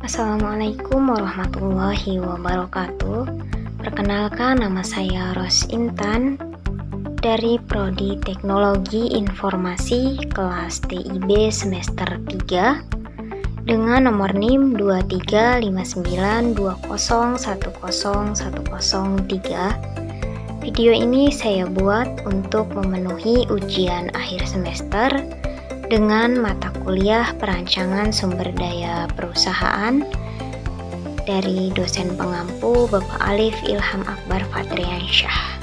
Assalamualaikum warahmatullahi wabarakatuh. Perkenalkan, nama saya Ros Intan dari Prodi Teknologi Informasi kelas TIB semester 3 dengan nomor NIM 235920101003. Video ini saya buat untuk memenuhi ujian akhir semester dengan mata kuliah Perancangan Sumber Daya Perusahaan dari dosen pengampu Bapak Alif Ilham Akbar Fatriansyah.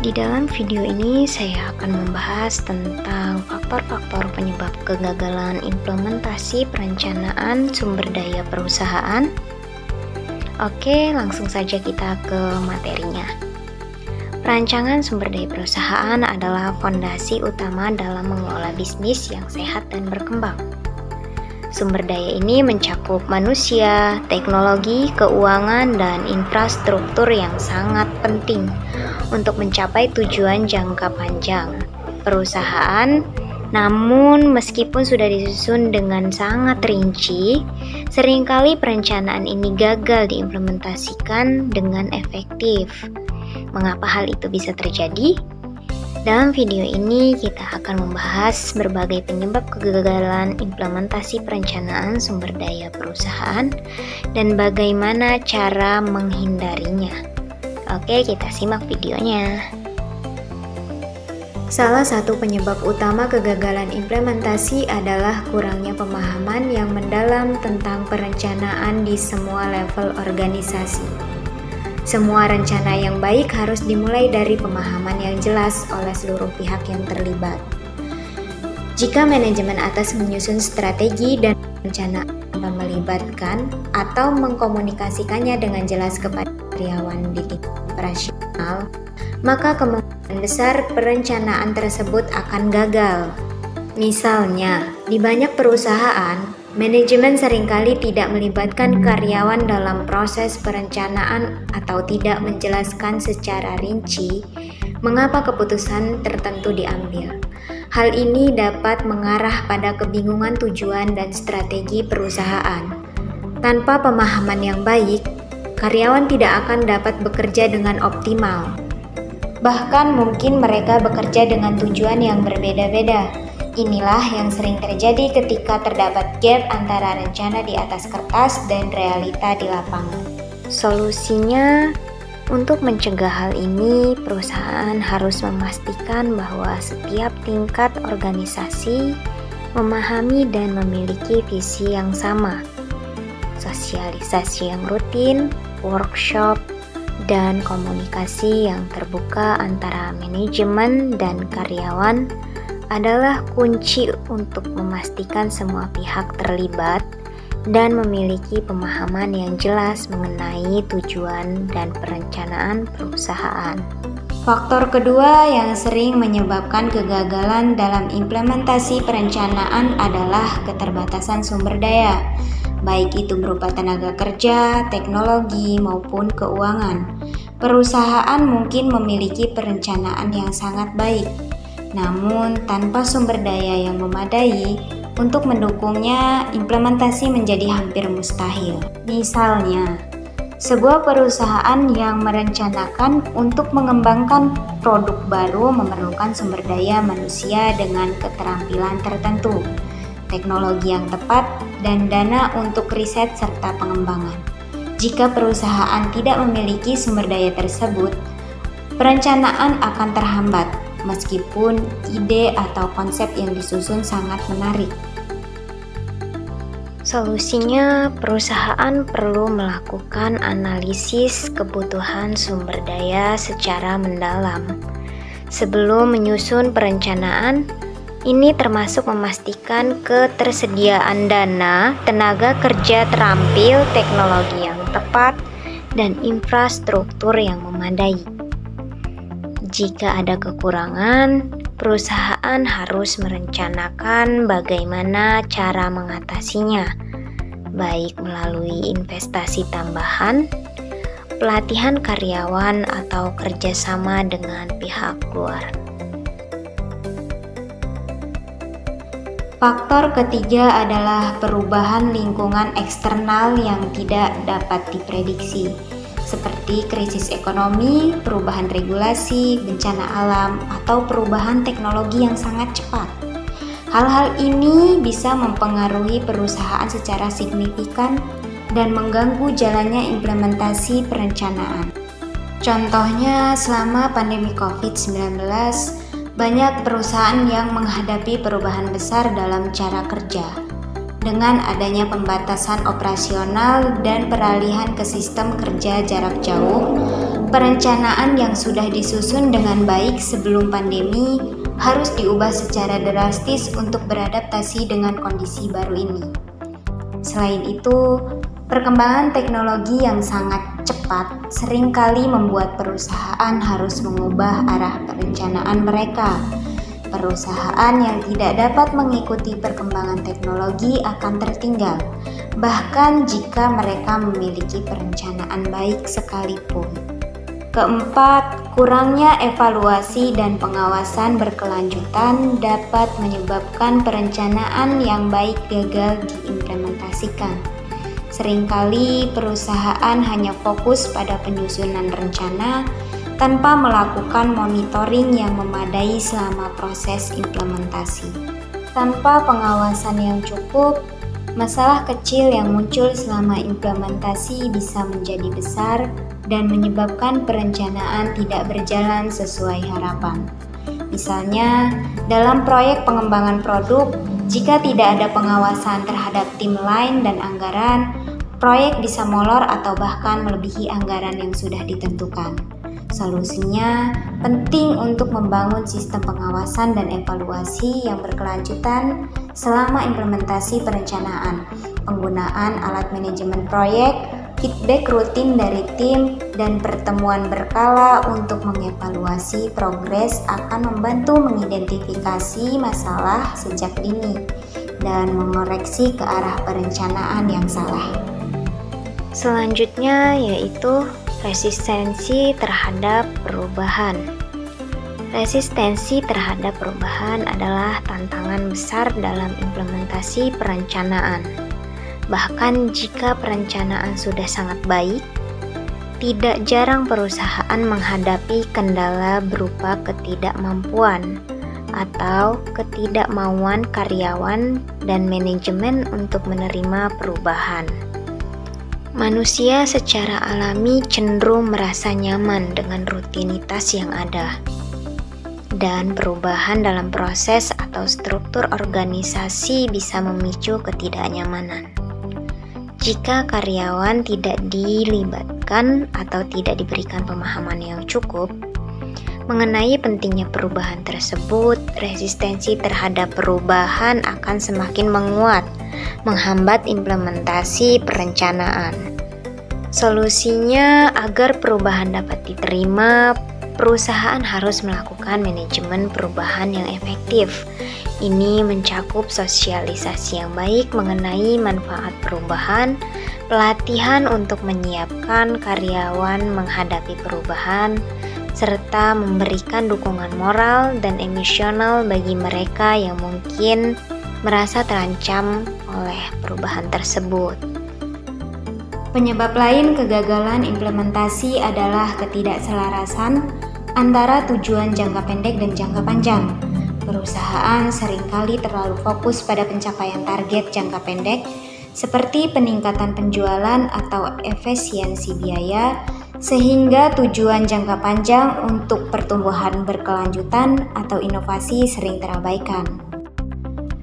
Di dalam video ini saya akan membahas tentang faktor-faktor penyebab kegagalan implementasi perencanaan sumber daya perusahaan. Oke, langsung saja kita ke materinya. Perancangan sumber daya perusahaan adalah fondasi utama dalam mengelola bisnis yang sehat dan berkembang. Sumber daya ini mencakup manusia, teknologi, keuangan, dan infrastruktur yang sangat penting untuk mencapai tujuan jangka panjang perusahaan. Namun, meskipun sudah disusun dengan sangat rinci, seringkali perencanaan ini gagal diimplementasikan dengan efektif. Mengapa hal itu bisa terjadi? Dalam video ini kita akan membahas berbagai penyebab kegagalan implementasi perencanaan sumber daya perusahaan dan bagaimana cara menghindarinya. Oke, kita simak videonya. Salah satu penyebab utama kegagalan implementasi adalah kurangnya pemahaman yang mendalam tentang perencanaan di semua level organisasi. Semua rencana yang baik harus dimulai dari pemahaman yang jelas oleh seluruh pihak yang terlibat. Jika manajemen atas menyusun strategi dan rencana tanpa melibatkan atau mengkomunikasikannya dengan jelas kepada karyawan di tingkat operasional, maka kemungkinan besar perencanaan tersebut akan gagal. Misalnya, di banyak perusahaan, manajemen seringkali tidak melibatkan karyawan dalam proses perencanaan atau tidak menjelaskan secara rinci mengapa keputusan tertentu diambil. Hal ini dapat mengarah pada kebingungan tujuan dan strategi perusahaan. Tanpa pemahaman yang baik, karyawan tidak akan dapat bekerja dengan optimal. Bahkan mungkin mereka bekerja dengan tujuan yang berbeda-beda. Inilah yang sering terjadi ketika terdapat gap antara rencana di atas kertas dan realita di lapangan. Solusinya, untuk mencegah hal ini, perusahaan harus memastikan bahwa setiap tingkat organisasi memahami dan memiliki visi yang sama. Sosialisasi yang rutin, workshop, dan komunikasi yang terbuka antara manajemen dan karyawan adalah kunci untuk memastikan semua pihak terlibat dan memiliki pemahaman yang jelas mengenai tujuan dan perencanaan perusahaan. Faktor kedua yang sering menyebabkan kegagalan dalam implementasi perencanaan adalah keterbatasan sumber daya, baik itu berupa tenaga kerja, teknologi, maupun keuangan. Perusahaan mungkin memiliki perencanaan yang sangat baik, namun tanpa sumber daya yang memadai untuk mendukungnya, implementasi menjadi hampir mustahil. Misalnya, sebuah perusahaan yang merencanakan untuk mengembangkan produk baru memerlukan sumber daya manusia dengan keterampilan tertentu, teknologi yang tepat, dan dana untuk riset serta pengembangan. Jika perusahaan tidak memiliki sumber daya tersebut, perencanaan akan terhambat. Meskipun ide atau konsep yang disusun sangat menarik. Solusinya, perusahaan perlu melakukan analisis kebutuhan sumber daya secara mendalam. Sebelum menyusun perencanaan, ini termasuk memastikan ketersediaan dana, tenaga kerja terampil, teknologi yang tepat, dan infrastruktur yang memadai. Jika ada kekurangan, perusahaan harus merencanakan bagaimana cara mengatasinya, baik melalui investasi tambahan, pelatihan karyawan, atau kerjasama dengan pihak luar. Faktor ketiga adalah perubahan lingkungan eksternal yang tidak dapat diprediksi, seperti krisis ekonomi, perubahan regulasi, bencana alam, atau perubahan teknologi yang sangat cepat. Hal-hal ini bisa mempengaruhi perusahaan secara signifikan dan mengganggu jalannya implementasi perencanaan. Contohnya, selama pandemi COVID-19, banyak perusahaan yang menghadapi perubahan besar dalam cara kerja. Dengan adanya pembatasan operasional dan peralihan ke sistem kerja jarak jauh, perencanaan yang sudah disusun dengan baik sebelum pandemi harus diubah secara drastis untuk beradaptasi dengan kondisi baru ini. Selain itu, perkembangan teknologi yang sangat cepat seringkali membuat perusahaan harus mengubah arah perencanaan mereka. Perusahaan yang tidak dapat mengikuti perkembangan teknologi akan tertinggal, bahkan jika mereka memiliki perencanaan baik sekalipun. Keempat, kurangnya evaluasi dan pengawasan berkelanjutan dapat menyebabkan perencanaan yang baik gagal diimplementasikan. Seringkali perusahaan hanya fokus pada penyusunan rencana tanpa melakukan monitoring yang memadai selama proses implementasi. Tanpa pengawasan yang cukup, masalah kecil yang muncul selama implementasi bisa menjadi besar dan menyebabkan perencanaan tidak berjalan sesuai harapan. Misalnya, dalam proyek pengembangan produk, jika tidak ada pengawasan terhadap tim lain dan anggaran, proyek bisa molor atau bahkan melebihi anggaran yang sudah ditentukan. Solusinya, penting untuk membangun sistem pengawasan dan evaluasi yang berkelanjutan selama implementasi perencanaan, penggunaan alat manajemen proyek, feedback rutin dari tim, dan pertemuan berkala untuk mengevaluasi progres akan membantu mengidentifikasi masalah sejak dini dan mengoreksi ke arah perencanaan yang salah. Selanjutnya yaitu resistensi terhadap perubahan. Resistensi terhadap perubahan adalah tantangan besar dalam implementasi perencanaan. Bahkan jika perencanaan sudah sangat baik, tidak jarang perusahaan menghadapi kendala berupa ketidakmampuan atau ketidakmauan karyawan dan manajemen untuk menerima perubahan. Manusia secara alami cenderung merasa nyaman dengan rutinitas yang ada, dan perubahan dalam proses atau struktur organisasi bisa memicu ketidaknyamanan. Jika karyawan tidak dilibatkan atau tidak diberikan pemahaman yang cukup mengenai pentingnya perubahan tersebut, resistensi terhadap perubahan akan semakin menguat, menghambat implementasi perencanaan. Solusinya, agar perubahan dapat diterima, perusahaan harus melakukan manajemen perubahan yang efektif. Ini mencakup sosialisasi yang baik mengenai manfaat perubahan, pelatihan untuk menyiapkan karyawan menghadapi perubahan, serta memberikan dukungan moral dan emosional bagi mereka yang mungkin merasa terancam oleh perubahan tersebut. Penyebab lain kegagalan implementasi adalah ketidakselarasan antara tujuan jangka pendek dan jangka panjang. Perusahaan seringkali terlalu fokus pada pencapaian target jangka pendek seperti peningkatan penjualan atau efisiensi biaya, sehingga tujuan jangka panjang untuk pertumbuhan berkelanjutan atau inovasi sering terabaikan.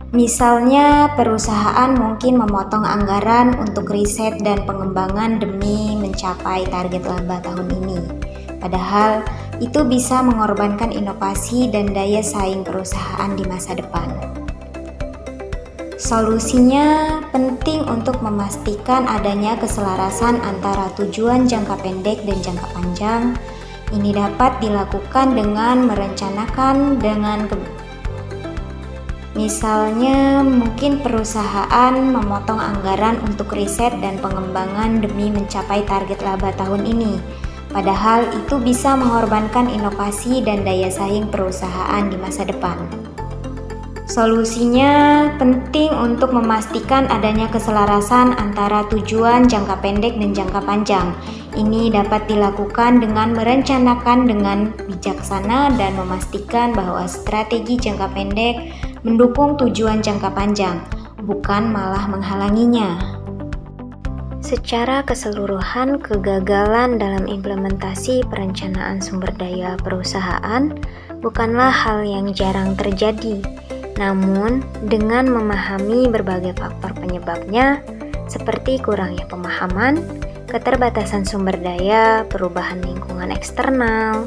Misalnya, perusahaan mungkin memotong anggaran untuk riset dan pengembangan demi mencapai target laba tahun ini. Padahal, itu bisa mengorbankan inovasi dan daya saing perusahaan di masa depan. Solusinya, penting untuk memastikan adanya keselarasan antara tujuan jangka pendek dan jangka panjang. Ini dapat dilakukan dengan merencanakan Misalnya, mungkin perusahaan memotong anggaran untuk riset dan pengembangan demi mencapai target laba tahun ini. Padahal itu bisa mengorbankan inovasi dan daya saing perusahaan di masa depan. Solusinya penting untuk memastikan adanya keselarasan antara tujuan jangka pendek dan jangka panjang. Ini dapat dilakukan dengan merencanakan dengan bijaksana dan memastikan bahwa strategi jangka pendek mendukung tujuan jangka panjang, bukan malah menghalanginya. Secara keseluruhan, kegagalan dalam implementasi perencanaan sumber daya perusahaan bukanlah hal yang jarang terjadi. Namun, dengan memahami berbagai faktor penyebabnya, seperti kurangnya pemahaman, keterbatasan sumber daya, perubahan lingkungan eksternal,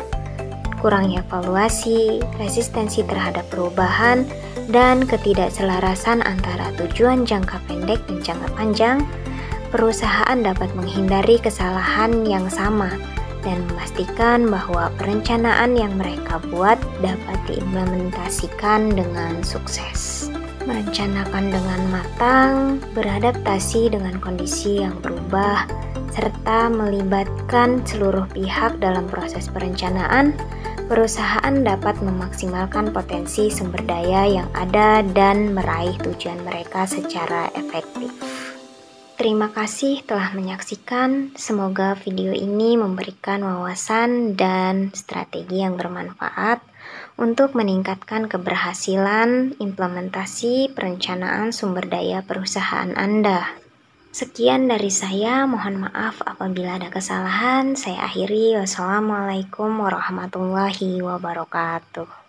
kurangnya evaluasi, resistensi terhadap perubahan, dan ketidakselarasan antara tujuan jangka pendek dan jangka panjang, perusahaan dapat menghindari kesalahan yang sama dan memastikan bahwa perencanaan yang mereka buat dapat diimplementasikan dengan sukses. Merencanakan dengan matang, beradaptasi dengan kondisi yang berubah, serta melibatkan seluruh pihak dalam proses perencanaan, perusahaan dapat memaksimalkan potensi sumber daya yang ada dan meraih tujuan mereka secara efektif. Terima kasih telah menyaksikan. Semoga video ini memberikan wawasan dan strategi yang bermanfaat untuk meningkatkan keberhasilan implementasi perencanaan sumber daya perusahaan Anda. Sekian dari saya, mohon maaf apabila ada kesalahan. Saya akhiri. Wassalamualaikum warahmatullahi wabarakatuh.